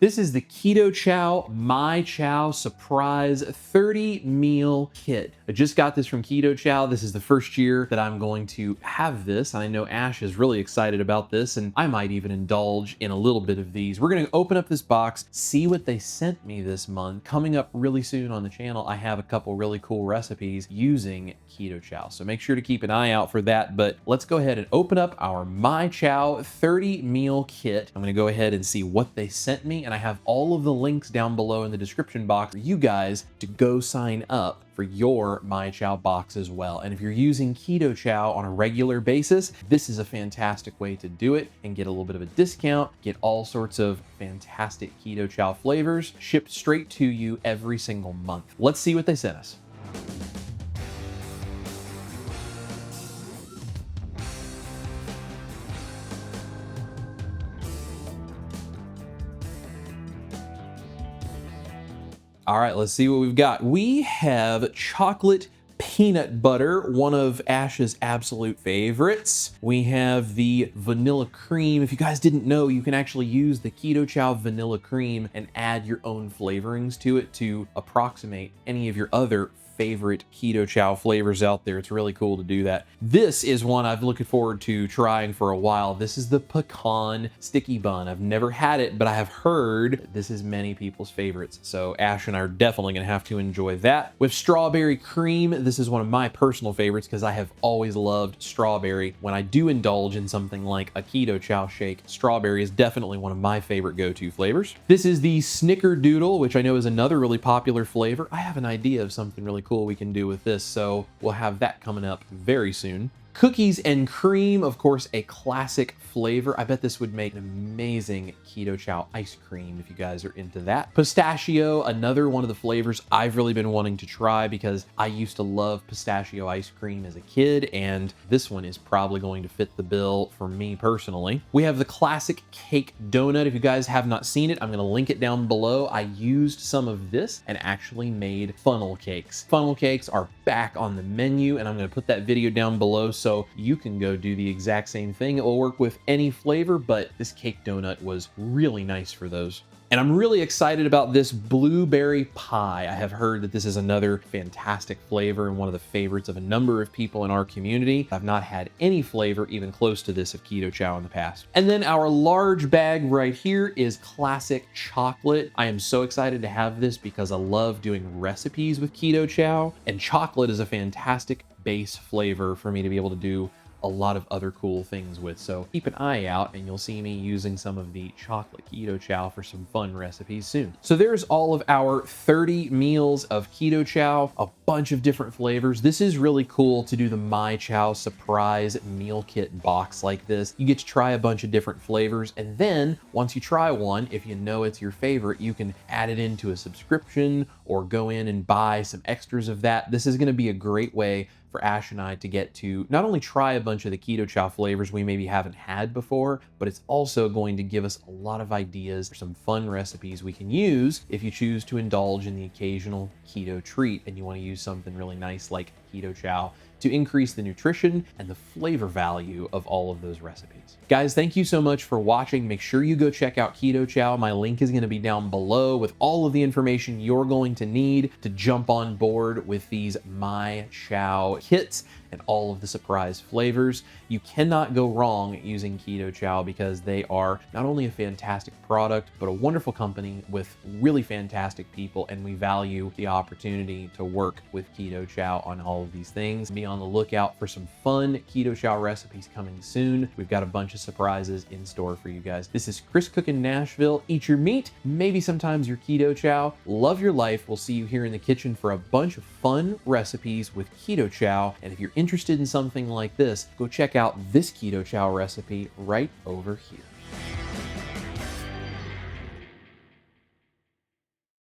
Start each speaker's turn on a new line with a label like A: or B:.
A: This is the Keto Chow My Chow Surprise 30 Meal Kit. I just got this from Keto Chow. This is the first year that I'm going to have this. And I know Ash is really excited about this, and I might even indulge in a little bit of these. We're going to open up this box, see what they sent me this month. Coming up really soon on the channel, I have a couple really cool recipes using Keto Chow. So make sure to keep an eye out for that. But let's go ahead and open up our My Chow 30 Meal Kit. I'm going to go ahead and see what they sent me. And I have all of the links down below in the description box for you guys to go sign up for your My Chow box as well. And if you're using Keto Chow on a regular basis, this is a fantastic way to do it and get a little bit of a discount, get all sorts of fantastic Keto Chow flavors shipped straight to you every single month. Let's see what they sent us. All right, let's see what we've got. We have chocolate peanut butter, one of Ash's absolute favorites. We have the vanilla cream. If you guys didn't know, you can actually use the Keto Chow vanilla cream and add your own flavorings to it to approximate any of your other favorite Keto Chow flavors out there. It's really cool to do that. This is one I've looking forward to trying for a while. This is the pecan sticky bun. I've never had it, but I have heard this is many people's favorites. So Ash and I are definitely gonna have to enjoy that. With strawberry cream, this is one of my personal favorites because I have always loved strawberry. When I do indulge in something like a Keto Chow shake, strawberry is definitely one of my favorite go-to flavors. This is the Snickerdoodle, which I know is another really popular flavor. I have an idea of something really cool we can do with this, so we'll have that coming up very soon. Cookies and cream, of course, a classic flavor. I bet this would make an amazing Keto Chow ice cream if you guys are into that. Pistachio, another one of the flavors I've really been wanting to try because I used to love pistachio ice cream as a kid, and this one is probably going to fit the bill for me personally. We have the classic cake donut. If you guys have not seen it, I'm gonna link it down below. I used some of this and actually made funnel cakes. Funnel cakes are back on the menu, and I'm gonna put that video down below so you can go do the exact same thing. It will work with any flavor, but this cake donut was really nice for those. And I'm really excited about this blueberry pie. I have heard that this is another fantastic flavor and one of the favorites of a number of people in our community. I've not had any flavor even close to this of Keto Chow in the past. And then our large bag right here is classic chocolate. I am so excited to have this because I love doing recipes with Keto Chow, and chocolate is a fantastic base flavor for me to be able to do a lot of other cool things with. So keep an eye out and you'll see me using some of the chocolate Keto Chow for some fun recipes soon. So there's all of our 30 meals of Keto Chow, a bunch of different flavors. This is really cool to do the My Chow surprise meal kit box like this. You get to try a bunch of different flavors, and then once you try one, if you know it's your favorite, you can add it into a subscription or go in and buy some extras of that. This is going to be a great way for Ash and I to get to not only try a bunch of the Keto Chow flavors we maybe haven't had before, but it's also going to give us a lot of ideas for some fun recipes we can use if you choose to indulge in the occasional keto treat and you want to use something really nice like Keto Chow to increase the nutrition and the flavor value of all of those recipes. Guys, thank you so much for watching. Make sure you go check out Keto Chow. My link is going to be down below with all of the information you're going to need to jump on board with these My Chow kits and all of the surprise flavors. You cannot go wrong using Keto Chow because they are not only a fantastic product, but a wonderful company with really fantastic people, and we value the opportunity to work with Keto Chow on all of these things. Be on the lookout for some fun Keto Chow recipes coming soon. We've got a bunch of surprises in store for you guys. This is Chris Cookin' Nashville. Eat your meat, maybe sometimes your Keto Chow. Love your life. We'll see you here in the kitchen for a bunch of fun recipes with Keto Chow. And if you're interested in something like this, go check out this Keto Chow recipe right over here.